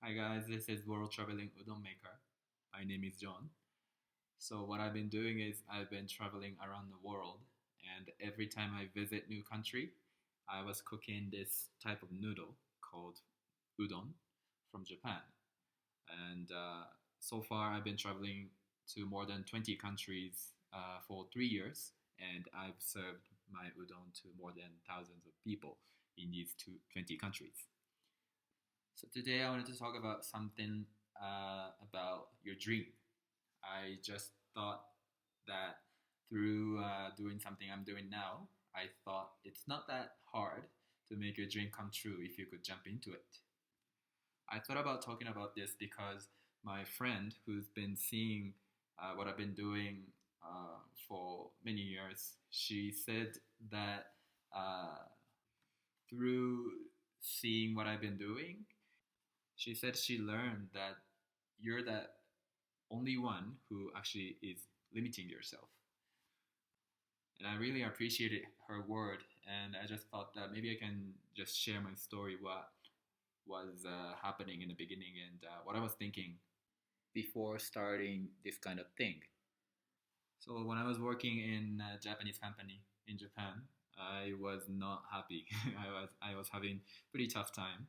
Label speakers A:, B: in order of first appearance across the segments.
A: Hi guys, this is World Traveling Udon Maker. My name is John. So what I've been doing is I've been traveling around the world, and every time I visit new country, I was cooking this type of noodle called udon from Japan. And so far I've been traveling to more than 20 countries for 3 years, and I've served my udon to more than thousands of people in these 20 countries. So today I wanted to talk about something about your dream. I just thought that through doing something I'm doing now, I thought it's not that hard to make your dream come true if you could jump into it. I thought about talking about this because my friend who's been seeing what I've been doing for many years, she said that through seeing what I've been doing, she said she learned that you're the only one who actually is limiting yourself. And I really appreciated her word, and I just thought that maybe I can just share my story, what was happening in the beginning, and what I was thinking before starting this kind of thing. So when I was working in a Japanese company in Japan, I was not happy. I was having pretty tough time,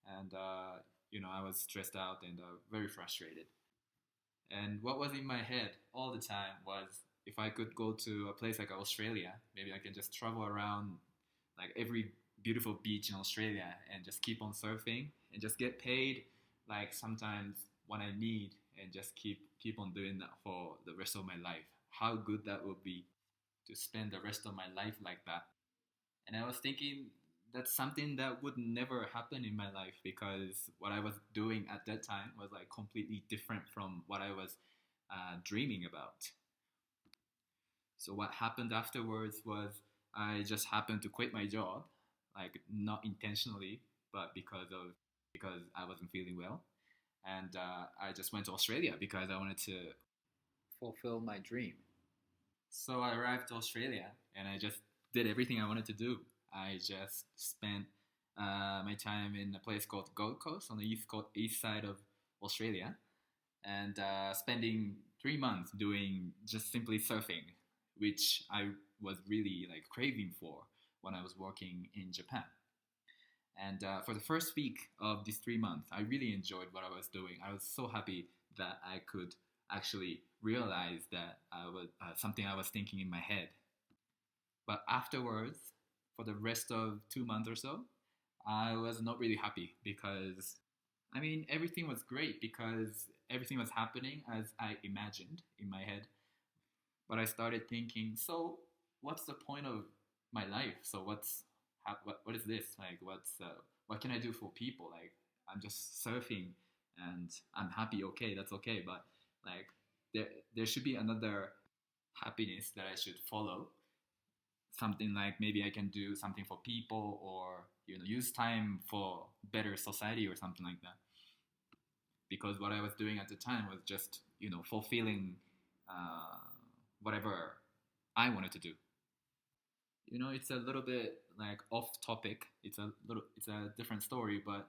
A: and I was stressed out and very frustrated. And what was in my head all the time was if I could go to a place like Australia, maybe I can just travel around like every beautiful beach in Australia and just keep on surfing and just get paid like sometimes what I need and just keep on doing that for the rest of my life. How good that would be to spend the rest of my life like that. And I was thinking that's something that would never happen in my life because what I was doing at that time was like completely different from what I was dreaming about. So what happened afterwards was I just happened to quit my job, like not intentionally, but because I wasn't feeling well, and I just went to Australia because I wanted to fulfill my dream. So I arrived to Australia and I just did everything I wanted to do. I just spent my time in a place called Gold Coast on the east side of Australia, and spending 3 months doing just simply surfing, which I was really like craving for when I was working in Japan. And for the first week of these 3 months, I really enjoyed what I was doing. I was so happy that I could actually realize that I was something I was thinking in my head. But afterwards, for the rest of 2 months or so, I was not really happy because, I mean, everything was great because everything was happening as I imagined in my head. But I started thinking, so what's the point of my life? So what is this? Like, what can I do for people? Like, I'm just surfing and I'm happy. Okay, that's okay. But like, there should be another happiness that I should follow. Something like maybe I can do something for people or use time for better society or something like that. Because what I was doing at the time was just fulfilling uh, whatever I wanted to do. It's a little bit like off topic. It's a different story, but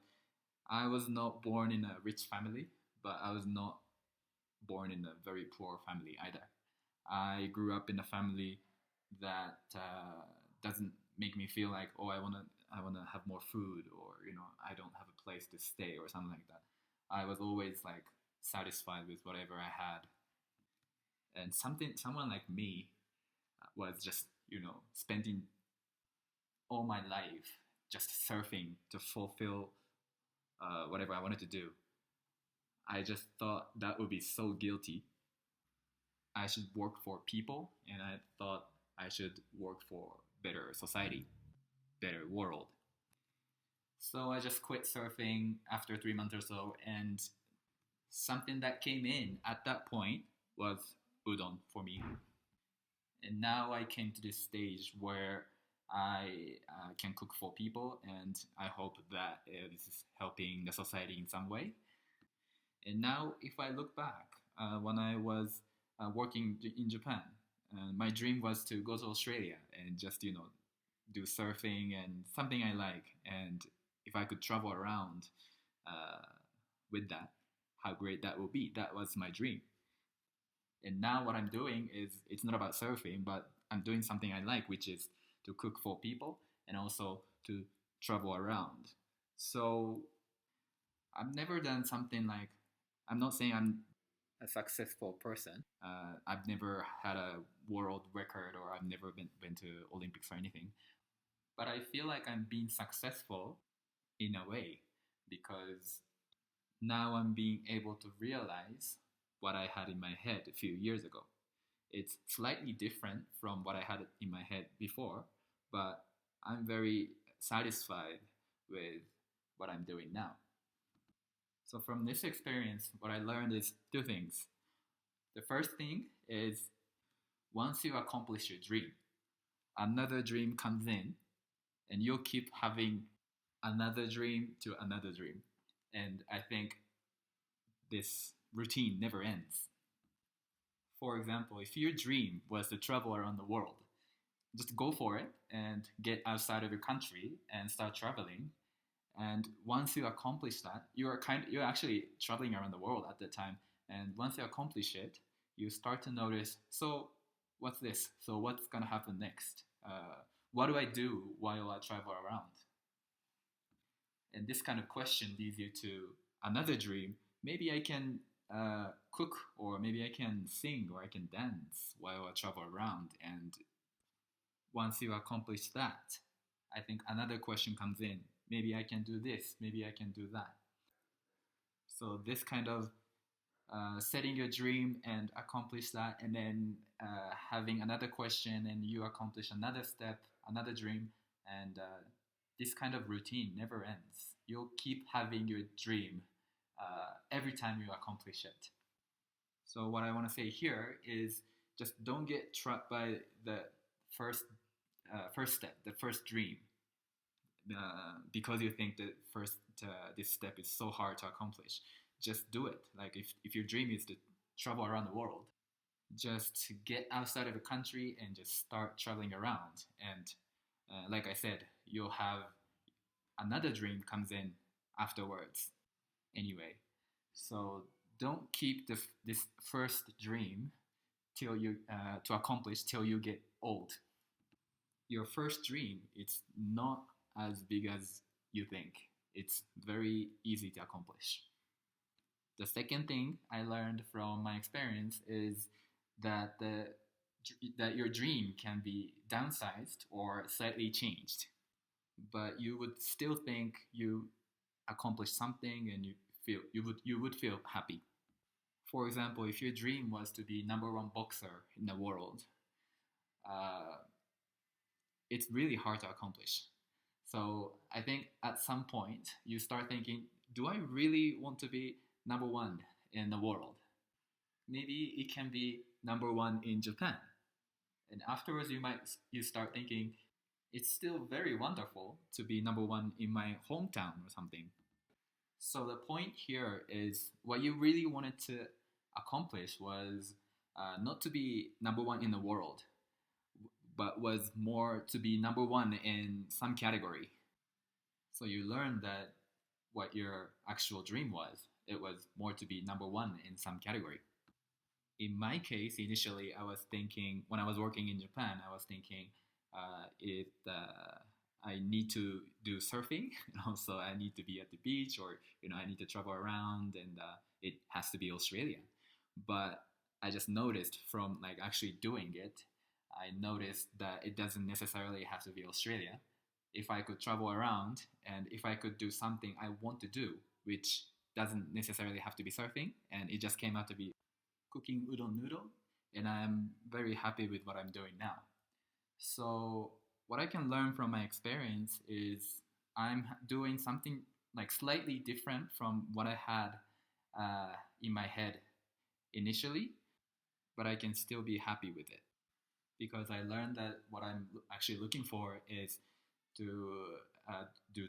A: I was not born in a rich family, but I was not born in a very poor family either. I grew up in a family that doesn't make me feel like, oh, I wanna have more food, or I don't have a place to stay or something like that. I was always like satisfied with whatever I had, and someone like me was just spending all my life just surfing to fulfill whatever I wanted to do. I just thought that would be so guilty. I should work for people, and I thought I should work for better society, better world. So I just quit surfing after 3 months or so, and something that came in at that point was udon for me. And now I came to this stage where I can cook for people, and I hope that this is helping the society in some way. And now, if I look back, when I was working in Japan, my dream was to go to Australia and just do surfing and something I like. And if I could travel around, uh, with that, how great that will be. That was my dream. And now what I'm doing is it's not about surfing, but I'm doing something I like, which is to cook for people and also to travel around. So I've never done something like, I'm not saying I'm a successful person. I've never had a world record or I've never been to Olympics or anything. But I feel like I'm being successful in a way because now I'm being able to realize what I had in my head a few years ago. It's slightly different from what I had in my head before, but I'm very satisfied with what I'm doing now. So from this experience, what I learned is two things. The first thing is once you accomplish your dream, another dream comes in and you'll keep having another dream to another dream. And I think this routine never ends. For example, if your dream was to travel around the world, just go for it and get outside of your country and start traveling. And once you accomplish that, you're actually traveling around the world at that time. And once you accomplish it, you start to notice, so what's this? So what's gonna happen next? What do I do while I travel around? And this kind of question leads you to another dream. Maybe I can cook, or maybe I can sing, or I can dance while I travel around. And once you accomplish that, I think another question comes in. Maybe I can do this, maybe I can do that. So this kind of setting your dream and accomplish that, and then having another question and you accomplish another step, another dream, and this kind of routine never ends. You'll keep having your dream every time you accomplish it. So what I want to say here is just don't get trapped by the first step, the first dream, because you think that first this step is so hard to accomplish. Just do it. Like if your dream is to travel around the world, just get outside of the country and just start traveling around. And like I said, you'll have another dream comes in afterwards anyway. So don't keep this first dream till you to accomplish till you get old. Your first dream, it's not as big as you think. It's very easy to accomplish. The second thing I learned from my experience is that that your dream can be downsized or slightly changed, but you would still think you accomplished something and you would feel happy. For example, if your dream was to be number one boxer in the world, uh, it's really hard to accomplish. So I think at some point you start thinking, do I really want to be number one in the world? Maybe it can be number one in Japan. And afterwards you start thinking, it's still very wonderful to be number one in my hometown or something. So the point here is what you really wanted to accomplish was not to be number one in the world, but was more to be number one in some category. So you learned that what your actual dream was. It was more to be number one in some category. In my case, initially, I was thinking, when I was working in Japan, I was thinking I need to do surfing, and also I need to be at the beach, or I need to travel around, and it has to be Australia. But I just noticed from like actually doing it, I noticed that it doesn't necessarily have to be Australia. If I could travel around and if I could do something I want to do, which doesn't necessarily have to be surfing, and it just came out to be cooking udon noodle, and I'm very happy with what I'm doing now. So what I can learn from my experience is I'm doing something like slightly different from what I had in my head initially, but I can still be happy with it because I learned that what I'm actually looking for is to do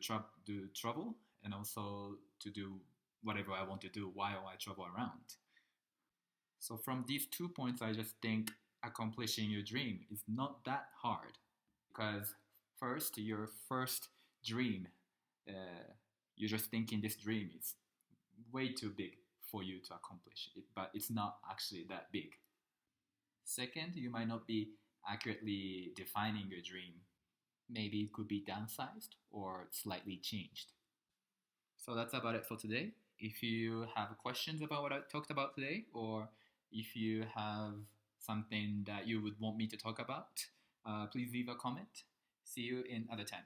A: travel and also to do whatever I want to do while I travel around. So from these 2 points, I just think accomplishing your dream is not that hard because first, your first dream, you're just thinking this dream is way too big for you to accomplish it, but it's not actually that big. Second, you might not be accurately defining your dream. Maybe it could be downsized or slightly changed. So that's about it for today. If you have questions about what I talked about today, or if you have something that you would want me to talk about, please leave a comment. See you in other time.